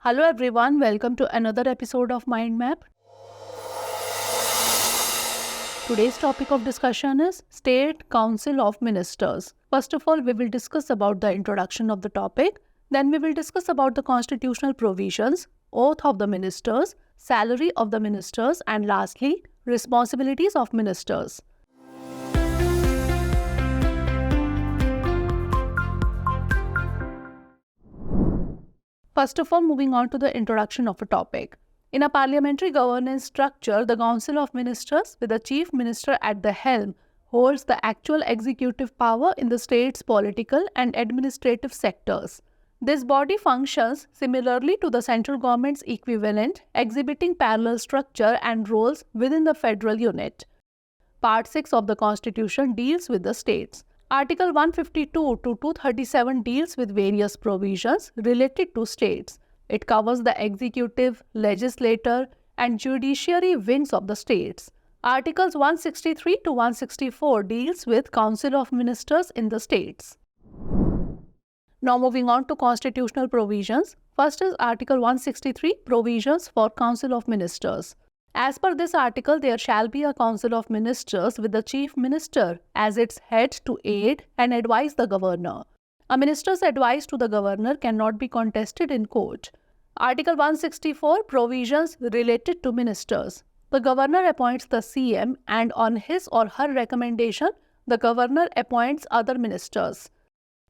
Hello everyone, welcome to another episode of Mind Map. Today's topic of discussion is State Council of Ministers. First of all, we will discuss about the introduction of the topic. Then we will discuss about the constitutional provisions, oath of the ministers, salary of the ministers, and lastly, responsibilities of ministers. First of all, moving on to the introduction of a topic. In a parliamentary governance structure, the Council of Ministers, with the Chief Minister at the helm, holds the actual executive power in the state's political and administrative sectors. This body functions similarly to the central government's equivalent, exhibiting parallel structure and roles within the federal unit. Part 6 of the Constitution deals with the states. Article 152 to 237 deals with various provisions related to states. It covers the executive, legislature, and judiciary wings of the states. Articles 163 to 164 deals with Council of Ministers in the states. Now moving on to constitutional provisions. First is Article 163, Provisions for Council of Ministers. As per this article, there shall be a Council of Ministers with the Chief Minister as its head to aid and advise the Governor. A minister's advice to the Governor cannot be contested in court. Article 164, Provisions related to Ministers. The Governor appoints the CM and on his or her recommendation, the Governor appoints other ministers.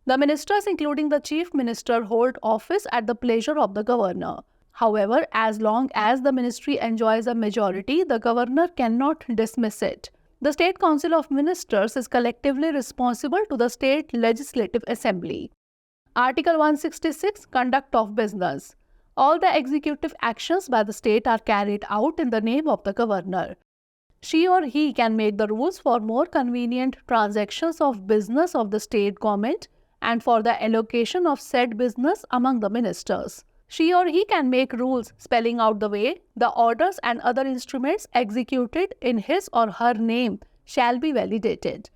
The ministers, including the Chief Minister, hold office at the pleasure of the Governor. However, as long as the ministry enjoys a majority, the Governor cannot dismiss it. The State Council of Ministers is collectively responsible to the State Legislative Assembly. Article 166, Conduct of Business. All the executive actions by the state are carried out in the name of the Governor. She or he can make the rules for more convenient transactions of business of the state government and for the allocation of said business among the ministers. She or he can make rules spelling out the way the orders and other instruments executed in his or her name shall be validated.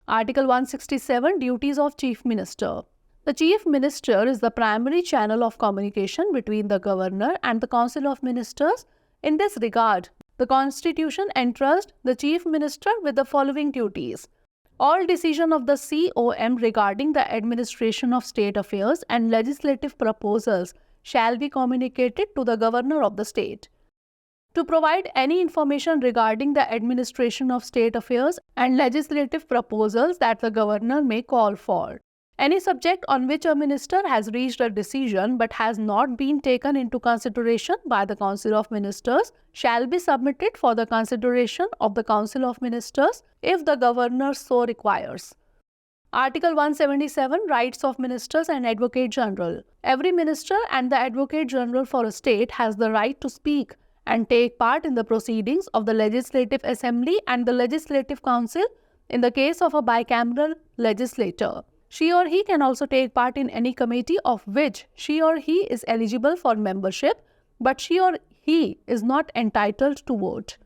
Article 167, Duties of Chief Minister. The Chief Minister is the primary channel of communication between the Governor and the Council of Ministers. In this regard, the Constitution entrusts the Chief Minister with the following duties. All decision of the COM regarding the administration of state affairs and legislative proposals shall be communicated to the Governor of the state. To provide any information regarding the administration of state affairs and legislative proposals that the Governor may call for. Any subject on which a minister has reached a decision but has not been taken into consideration by the Council of Ministers shall be submitted for the consideration of the Council of Ministers if the Governor so requires. Article 177, Rights of Ministers and Advocate General. Every minister and the Advocate General for a state has the right to speak and take part in the proceedings of the Legislative Assembly and the Legislative Council in the case of a bicameral legislature. She or he can also take part in any committee of which she or he is eligible for membership, but she or he is not entitled to vote.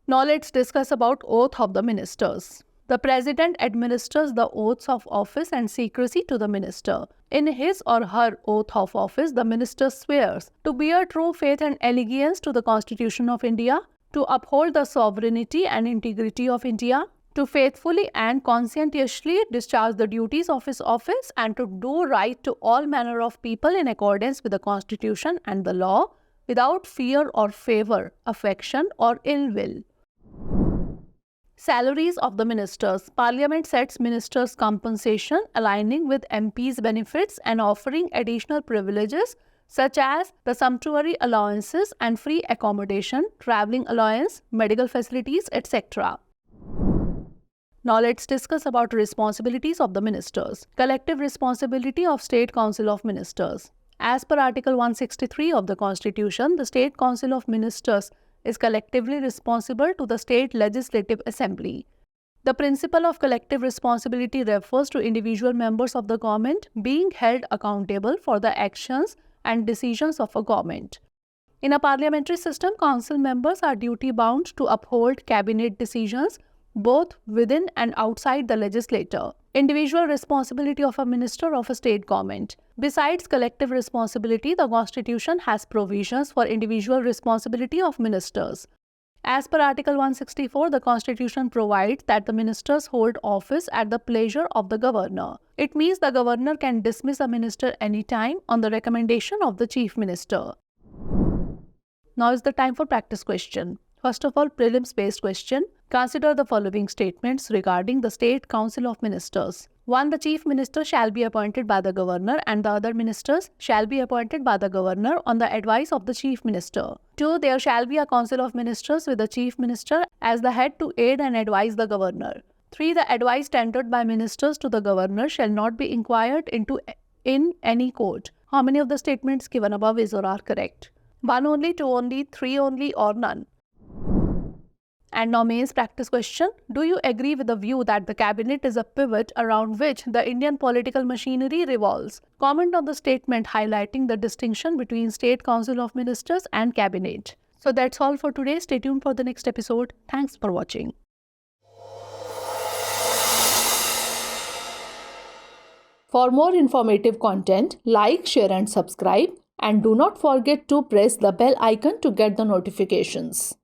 Now let's discuss about oath of the ministers. The President administers the oaths of office and secrecy to the minister. In his or her oath of office, the minister swears to bear true faith and allegiance to the Constitution of India, to uphold the sovereignty and integrity of India, to faithfully and conscientiously discharge the duties of his office, and to do right to all manner of people in accordance with the Constitution and the law, without fear or favor, affection or ill will. Salaries of the ministers. Parliament sets ministers' compensation, aligning with MPs' benefits and offering additional privileges such as the sumptuary allowances and free accommodation, travelling allowance, medical facilities, etc. Now let's discuss about responsibilities of the ministers. Collective responsibility of State Council of Ministers. As per Article 163 of the Constitution, the State Council of Ministers is collectively responsible to the State Legislative Assembly. The principle of collective responsibility refers to individual members of the government being held accountable for the actions and decisions of a government. In a parliamentary system, council members are duty-bound to uphold cabinet decisions, both within and outside the legislature. Individual responsibility of a minister of a state government. Besides collective responsibility, the Constitution has provisions for individual responsibility of ministers. As per Article 164, the Constitution provides that the ministers hold office at the pleasure of the governor. It means the governor can dismiss a minister anytime on the recommendation of the chief minister. Now is the time for practice question. First of all, prelims-based question. Consider the following statements regarding the State Council of Ministers. 1. The Chief Minister shall be appointed by the Governor and the other ministers shall be appointed by the Governor on the advice of the Chief Minister. 2. There shall be a Council of Ministers with the Chief Minister as the head to aid and advise the Governor. 3. The advice tendered by ministers to the Governor shall not be inquired into in any court. How many of the statements given above is or are correct? 1 only, 2 only, 3 only, or none? And now mains practice question. Do you agree with the view that the cabinet is a pivot around which the Indian political machinery revolves? Comment on the statement highlighting the distinction between State Council of Ministers and cabinet. So that's all for today. Stay tuned for the next episode. Thanks for watching. For more informative content, like, share and subscribe. And do not forget to press the bell icon to get the notifications.